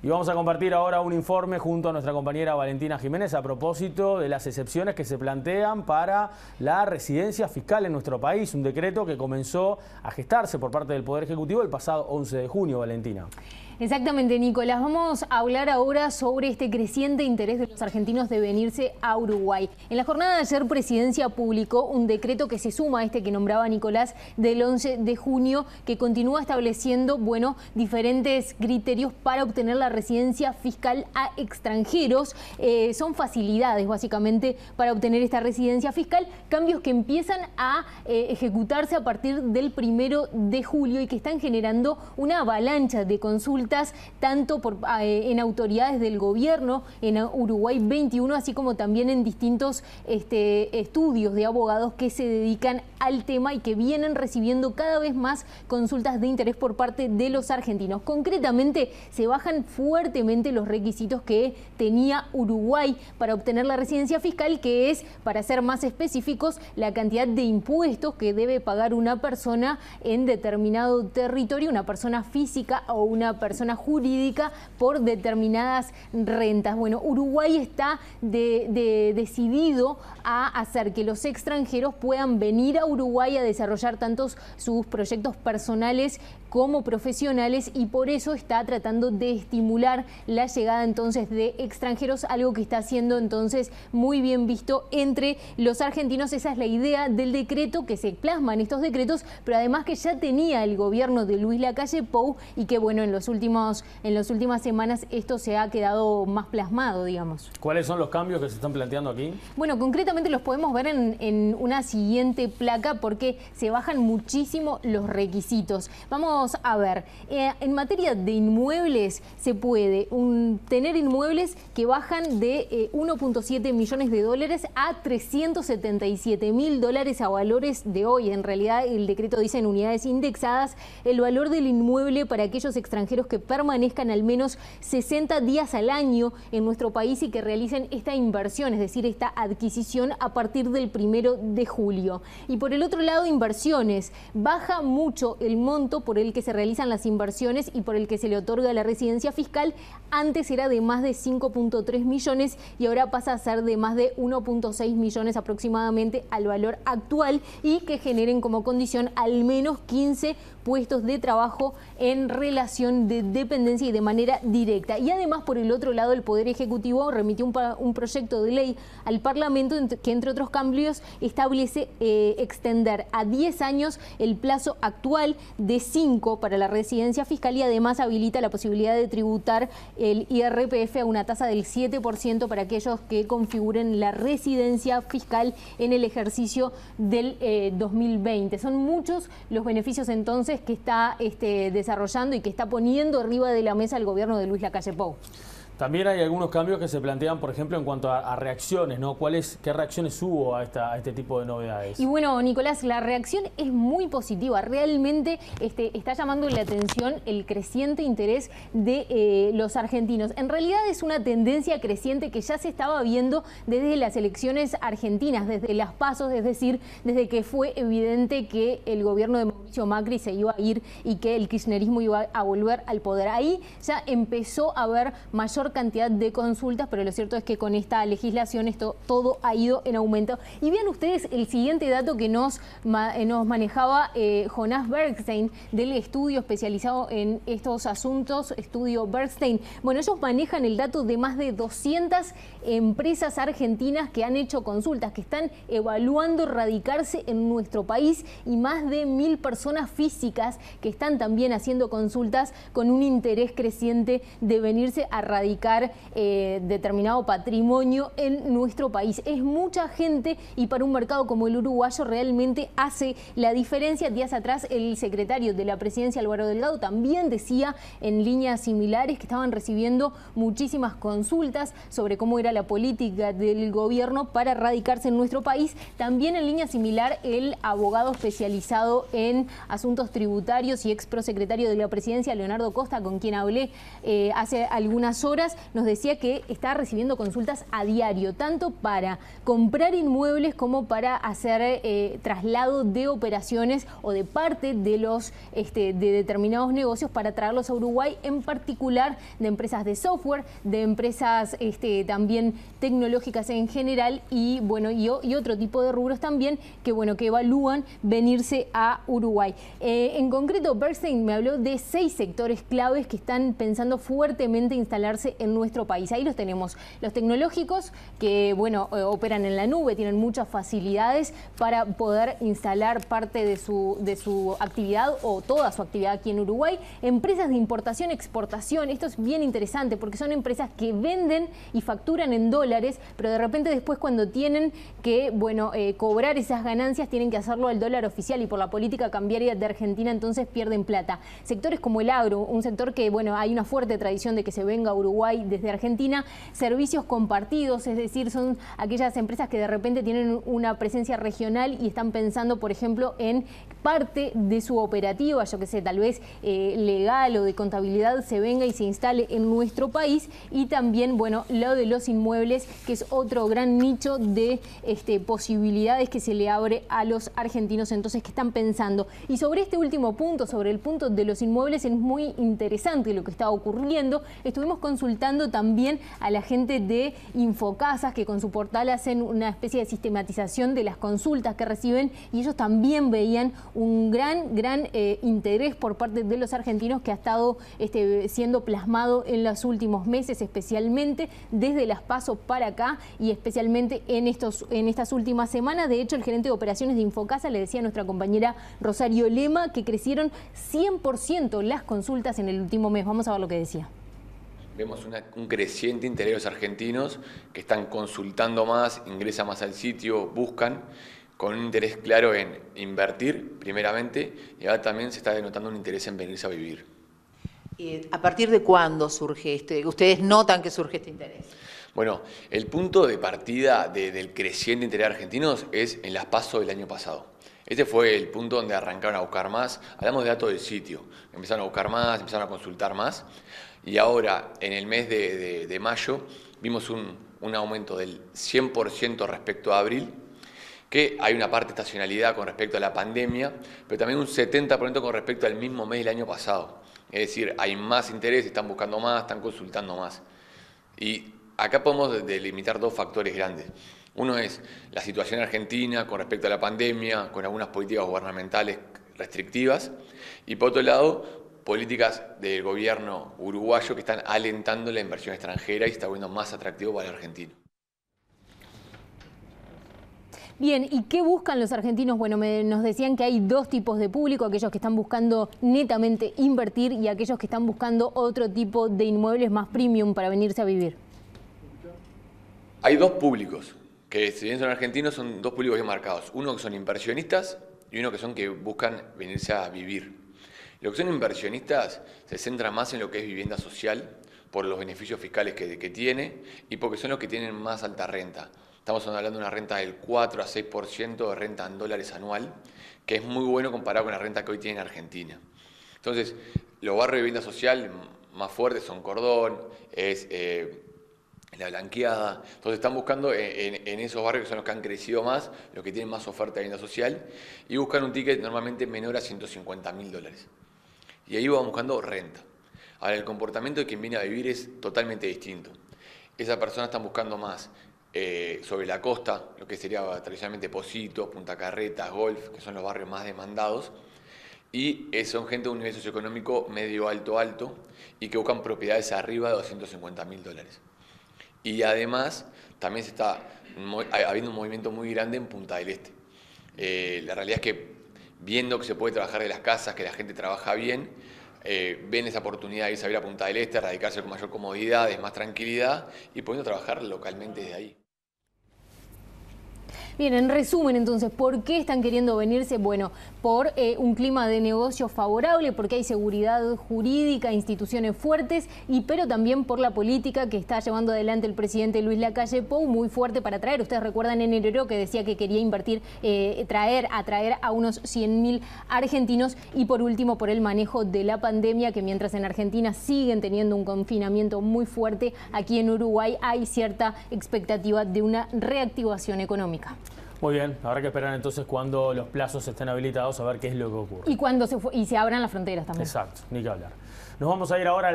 Y vamos a compartir ahora un informe junto a nuestra compañera Valentina Jiménez a propósito de las excepciones que se plantean para la residencia fiscal en nuestro país. Un decreto que comenzó a gestarse por parte del Poder Ejecutivo el pasado 11 de junio, Valentina. Exactamente, Nicolás. Vamos a hablar ahora sobre este creciente interés de los argentinos de venirse a Uruguay. En la jornada de ayer, Presidencia publicó un decreto que se suma a este que nombraba Nicolás del 11 de junio, que continúa estableciendo, diferentes criterios para obtener la residencia fiscal a extranjeros. Son facilidades, básicamente, para obtener esta residencia fiscal, cambios que empiezan a ejecutarse a partir del 1 de julio y que están generando una avalancha de consultas tanto en autoridades del gobierno, en Uruguay 21, así como también en distintos estudios de abogados que se dedican al tema y que vienen recibiendo cada vez más consultas de interés por parte de los argentinos. Concretamente, se bajan fuertemente los requisitos que tenía Uruguay para obtener la residencia fiscal, que es, para ser más específicos, la cantidad de impuestos que debe pagar una persona en determinado territorio, una persona física o una persona jurídica, por determinadas rentas. Bueno, Uruguay está decidido a hacer que los extranjeros puedan venir a Uruguay a desarrollar tanto sus proyectos personales como profesionales, y por eso está tratando de estimular la llegada entonces de extranjeros, algo que está siendo entonces muy bien visto entre los argentinos. Esa es la idea del decreto que se plasma en estos decretos, pero además que ya tenía el gobierno de Luis Lacalle Pou y que en las últimas semanas esto se ha quedado más plasmado, digamos. ¿Cuáles son los cambios que se están planteando aquí? Bueno, concretamente los podemos ver en una siguiente placa, porque se bajan muchísimo los requisitos. Vamos a ver, en materia de inmuebles, se puede tener inmuebles que bajan de 1.7 millones de dólares a 377.000 dólares a valores de hoy. En realidad, el decreto dice en unidades indexadas el valor del inmueble para aquellos extranjeros que permanezcan al menos 60 días al año en nuestro país y que realicen esta inversión, es decir, esta adquisición a partir del 1 de julio. Y por el otro lado, inversiones. Baja mucho el monto por el que se realizan las inversiones y por el que se le otorga la residencia fiscal. Antes era de más de 5.3 millones y ahora pasa a ser de más de 1.6 millones aproximadamente al valor actual, y que generen como condición al menos 15 puestos de trabajo en relación de dependencia y de manera directa. Y además, por el otro lado, el Poder Ejecutivo remitió un proyecto de ley al Parlamento que, entre otros cambios, establece extender a 10 años el plazo actual de 5 para la residencia fiscal, y además habilita la posibilidad de tributar el IRPF a una tasa del 7% para aquellos que configuren la residencia fiscal en el ejercicio del 2020. Son muchos los beneficios entonces que está desarrollando y que está poniendo arriba de la mesa el gobierno de Luis Lacalle Pou. También hay algunos cambios que se plantean, por ejemplo, en cuanto a reacciones, ¿no? ¿Qué reacciones hubo a este tipo de novedades? Y Nicolás, la reacción es muy positiva. Realmente está llamando la atención el creciente interés de los argentinos. En realidad es una tendencia creciente que ya se estaba viendo desde las elecciones argentinas, desde las PASO, es decir, desde que fue evidente que el gobierno de Mauricio Macri se iba a ir y que el kirchnerismo iba a volver al poder. Ahí ya empezó a haber mayor cantidad de consultas, pero lo cierto es que con esta legislación todo ha ido en aumento. Y vean ustedes el siguiente dato que nos manejaba Jonás Bergstein, del estudio especializado en estos asuntos, Estudio Bergstein. Bueno, ellos manejan el dato de más de 200 empresas argentinas que han hecho consultas, que están evaluando radicarse en nuestro país, y más de 1000 personas físicas que están también haciendo consultas con un interés creciente de venirse a radicar determinado patrimonio en nuestro país. Es mucha gente, y para un mercado como el uruguayo realmente hace la diferencia. Días atrás el secretario de la Presidencia, Álvaro Delgado, también decía en líneas similares que estaban recibiendo muchísimas consultas sobre cómo era la política del gobierno para radicarse en nuestro país. También en línea similar el abogado especializado en Asuntos Tributarios y ex prosecretario de la Presidencia, Leonardo Costa, con quien hablé hace algunas horas, nos decía que está recibiendo consultas a diario, tanto para comprar inmuebles como para hacer traslado de operaciones o de parte de los de determinados negocios para traerlos a Uruguay, en particular de empresas de software, de empresas también tecnológicas en general y bueno y otro tipo de rubros también que bueno que evalúan venirse a Uruguay. En concreto, Bernstein me habló de 6 sectores claves que están pensando fuertemente instalarse en nuestro país. Ahí los tenemos, los tecnológicos que bueno operan en la nube, tienen muchas facilidades para poder instalar parte de su actividad o toda su actividad aquí en Uruguay. Empresas de importación, exportación, esto es bien interesante porque son empresas que venden y facturan en dólares, pero de repente después cuando tienen que cobrar esas ganancias tienen que hacerlo al dólar oficial y por la política cambiaria de Argentina entonces pierden plata. Sectores como el agro, un sector que bueno hay una fuerte tradición de que se venga a Uruguay desde Argentina. Servicios compartidos, es decir, son aquellas empresas que de repente tienen una presencia regional y están pensando, por ejemplo, en parte de su operativa, yo que sé, tal vez legal o de contabilidad, se venga y se instale en nuestro país. Y también, bueno, lo de los inmuebles, que es otro gran nicho de posibilidades que se le abre a los argentinos entonces que están pensando. Y sobre este último punto, sobre el punto de los inmuebles, es muy interesante lo que está ocurriendo. Estuvimos consultando también a la gente de Infocasas, que con su portal hacen una especie de sistematización de las consultas que reciben, y ellos también veían un gran interés por parte de los argentinos que ha estado siendo plasmado en los últimos meses, especialmente desde las PASO para acá y especialmente en estas últimas semanas. De hecho, el gerente de operaciones de Infocasa le decía a nuestra compañera Rosario Lema que crecieron 100% las consultas en el último mes. Vamos a ver lo que decía. Vemos un creciente interés de los argentinos que están consultando más, ingresan más al sitio, buscan, con un interés claro en invertir primeramente, y ahora también se está denotando un interés en venirse a vivir. ¿A partir de cuándo surge ustedes notan que surge este interés? Bueno, el punto de partida del creciente interés de argentinos es en las PASO del año pasado. Este fue el punto donde arrancaron a buscar más. Hablamos de datos del sitio. Empezaron a buscar más, empezaron a consultar más. Y ahora, en el mes de mayo, vimos un aumento del 100% respecto a abril, que hay una parte de estacionalidad con respecto a la pandemia, pero también un 70% con respecto al mismo mes del año pasado. Es decir, hay más interés, están buscando más, están consultando más. Y acá podemos delimitar 2 factores grandes. Uno es la situación argentina con respecto a la pandemia, con algunas políticas gubernamentales restrictivas, y por otro lado, políticas del gobierno uruguayo que están alentando la inversión extranjera y está volviendo más atractivo para el argentino. Bien, ¿y qué buscan los argentinos? Bueno, nos decían que hay 2 tipos de público, aquellos que están buscando netamente invertir y aquellos que están buscando otro tipo de inmuebles más premium para venirse a vivir. Hay 2 públicos, que si bien son argentinos, son 2 públicos bien marcados. Uno que son inversionistas y uno que buscan venirse a vivir. Los que son inversionistas se centran más en lo que es vivienda social, por los beneficios fiscales que tiene y porque son los que tienen más alta renta. Estamos hablando de una renta del 4 a 6% de renta en dólares anual, que es muy bueno comparado con la renta que hoy tiene en Argentina. Entonces, los barrios de vivienda social más fuertes son Cordón, es La Blanqueada. Entonces están buscando en esos barrios que son los que han crecido más, los que tienen más oferta de vivienda social, y buscan un ticket normalmente menor a $150.000. Y ahí van buscando renta. Ahora, el comportamiento de quien viene a vivir es totalmente distinto. Esas personas están buscando más sobre la costa, lo que sería tradicionalmente Positos, Punta Carretas, Golf, que son los barrios más demandados, y son gente de un nivel socioeconómico medio alto, y que buscan propiedades arriba de $250.000. Y además, también se está habiendo un movimiento muy grande en Punta del Este. La realidad es que, viendo que se puede trabajar de las casas, que la gente trabaja bien, ven esa oportunidad de irse a vivir a Punta del Este, radicarse con mayor comodidad, más tranquilidad y pudiendo trabajar localmente desde ahí. Bien, en resumen entonces, ¿por qué están queriendo venirse? Bueno, por un clima de negocio favorable, porque hay seguridad jurídica, instituciones fuertes, pero también por la política que está llevando adelante el presidente Luis Lacalle Pou, muy fuerte para atraer. Ustedes recuerdan en enero que decía que quería invertir, atraer a unos 100.000 argentinos, y por último por el manejo de la pandemia, que mientras en Argentina siguen teniendo un confinamiento muy fuerte, aquí en Uruguay hay cierta expectativa de una reactivación económica. Muy bien, habrá que esperar entonces cuando los plazos estén habilitados a ver qué es lo que ocurre. Y cuando se abran las fronteras también. Exacto, ni que hablar. Nos vamos a ir ahora